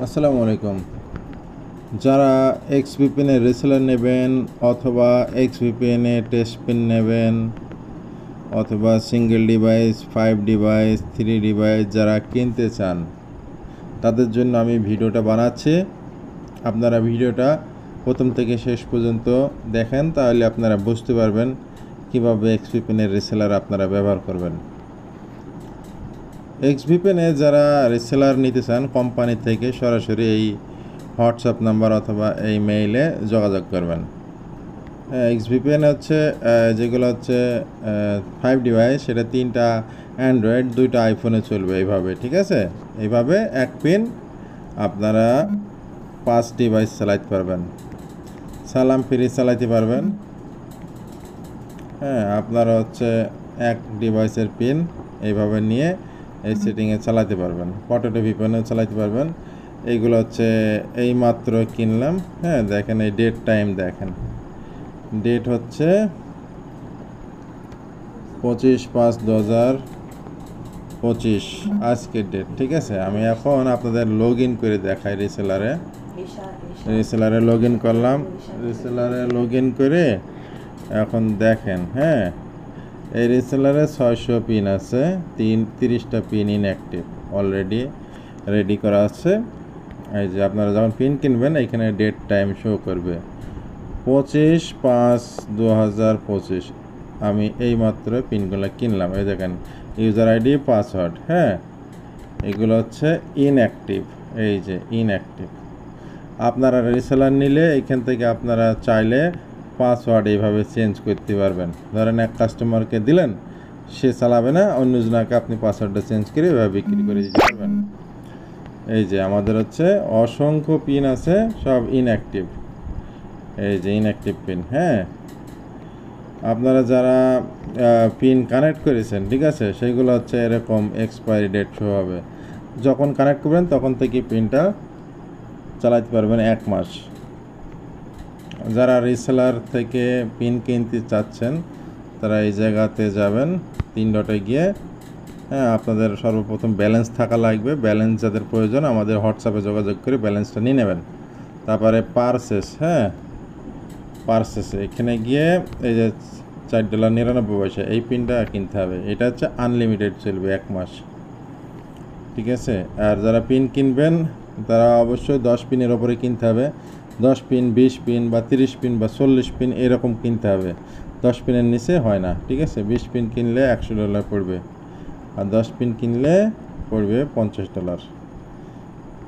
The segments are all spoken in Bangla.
আসসালামু আলাইকুম। যারা এক্সভিপিএন এর রিসেলার নেবেন অথবা এক্সভিপিএন এ টেস্ট পিন নেবেন অথবা সিঙ্গেল ডিভাইস, 5 ডিভাইস, 3 ডিভাইস যারা কিনতে চান তাদের জন্য আমি ভিডিওটা বানাচ্ছি। আপনারা ভিডিওটা প্রথম থেকে শেষ পর্যন্ত দেখেন, তাহলে আপনারা বুঝতে পারবেন কীভাবে এক্সভিপিএন এর রিসেলার আপনারা ব্যবহার করবেন। এক্সভিপিএন এ যারা রিসেলার নিতে চান কোম্পানি থেকে সরাসরি এই হোয়াটসঅ্যাপ নাম্বার অথবা এই মেইলে যোগাযোগ করবেন। এক্সভিপিএন হচ্ছে যেগুলো হচ্ছে 5 ডিভাইস, সেটা 3টা অ্যান্ড্রয়েড, 2টা আইফোনে চলবে এইভাবে, ঠিক আছে। এইভাবে এক পিন আপনারা 5 ডিভাইস চালাইতে পারবেন, সালাম ফ্রি চালাইতে পারবেন। আপনারা হচ্ছে এক ডিভাইসের পিন এইভাবে নিয়ে এই সেটিংয়ে চালাতে পারবেন, পটেটো ভিপিএনও চালাতে পারবেন। এইগুলো হচ্ছে এই মাত্র কিনলাম। দেখেন এই ডেট টাইম দেখেন, ডেট হচ্ছে 25/5/2025 আজকের ডেট, ঠিক আছে। আমি এখন আপনাদের লগ ইন করে দেখাই। রিসেলারে লগ ইন করলাম। রিসেলারে লগ ইন করে এখন দেখেন, এই রিসেলারে 600 পিন আছে, 30টা পিন ইনঅ্যাক্টিভ অলরেডি রেডি করা আছে। এই যে আপনারা যখন পিন কিনবেন এখানে ডেট টাইম শো করবে 25/5/2025। আমি এই মাত্র পিনগুলো কিনলাম। এই দেখেন ইউজার আইডি, পাসওয়ার্ড, এগুলো হচ্ছে ইনঅ্যাক্টিভ। এই যে ইনঅ্যাক্টিভ। আপনারা রিসেলার নিলে এখান থেকে আপনারা চাইলে পাসওয়ার্ড এইভাবে চেঞ্জ করতে পারবেন। ধরেন এক কাস্টমারকে দিলেন, সে চালাবে না, অন্যজনকে আপনি পাসওয়ার্ডটা চেঞ্জ করে এভাবে বিক্রি করে দিতে পারবেন। এই যে আমাদের হচ্ছে অসংখ্য পিন আছে, সব ইনঅ্যাক্টিভ। এই যে ইনঅ্যাক্টিভ পিন। আপনারা যারা পিন কানেক্ট করেছেন, ঠিক আছে, সেইগুলো হচ্ছে এরকম এক্সপায়ারি ডেট শো হবে। যখন কানেক্ট করবেন তখন থেকে পিনটা চালাতে পারবেন 1 মাস। যারা রিসেলার থেকে পিন কিনতে চাচ্ছেন তারা এই জায়গাতে যাবেন, 3 ডটে গিয়ে আপনাদের সর্বপ্রথম ব্যালেন্স থাকা লাগবে। ব্যালেন্স যাদের প্রয়োজন আমাদের হোয়াটসঅ্যাপে যোগাযোগ করে ব্যালেন্সটা নিয়ে নেবেন। তারপরে পারচেস, পারচেসে এখানে গিয়ে এই যে $4.99 এই পিনটা কিনতে হবে। এটা হচ্ছে আনলিমিটেড চলবে 1 মাস, ঠিক আছে। আর যারা পিন কিনবেন তারা অবশ্যই 10 পিনের ওপরে কিনতে হবে। 10 পিন, 20 পিন বা 30 পিন বা 40 পিন এরকম কিনতে হবে। 10 পিনের নিচে হয় না, ঠিক আছে। 20 পিন কিনলে $100 পড়বে, আর 10 পিন কিনলে পড়বে $50।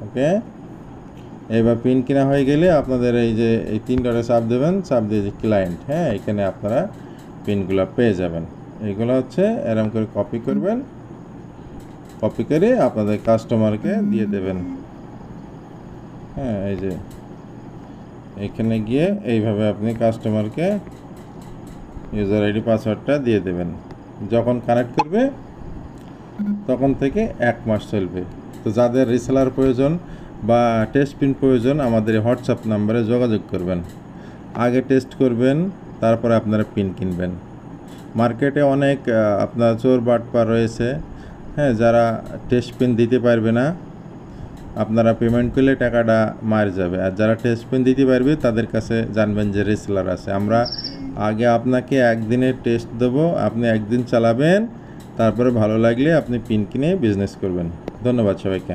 ওকে। এবার পিন কেনা হয়ে গেলে আপনাদের এই যে এই 3 ডটে চাপ দেবেন, চাপ দিয়ে যে ক্লায়েন্ট, এখানে আপনারা পিনগুলো পেয়ে যাবেন। এইগুলো হচ্ছে এরকম করে কপি করবেন, কপি করে আপনাদের কাস্টমারকে দিয়ে দেবেন। এই যে এখানে গিয়ে এইভাবে আপনি কাস্টমারকে ইউজার আইডি, পাসওয়ার্ডটা দিয়ে দেবেন। যখন কানেক্ট করবে তখন থেকে 1 মাস চলবে। তো যাদের রিসেলার প্রয়োজন বা টেস্ট পিন প্রয়োজন আমাদের হোয়াটসঅ্যাপ নাম্বারে যোগাযোগ করবেন। আগে টেস্ট করবেন, তারপরে আপনারা পিন কিনবেন। মার্কেটে অনেক আপনার চোর বাটপার রয়েছে, যারা টেস্ট পিন দিতে পারবে না, আপনারা পেমেন্ট করলে টাকাটা মার যাবে। আর যারা টেস্ট পিন দিতে পারবে তাদের কাছে জানবেন যে রিসেলার আছে। আমরা আগে আপনাকে একদিনের টেস্ট দেবো, আপনি একদিন চালাবেন, তারপরে ভালো লাগলে আপনি পিন কিনে বিজনেস করবেন। ধন্যবাদ সবাইকে।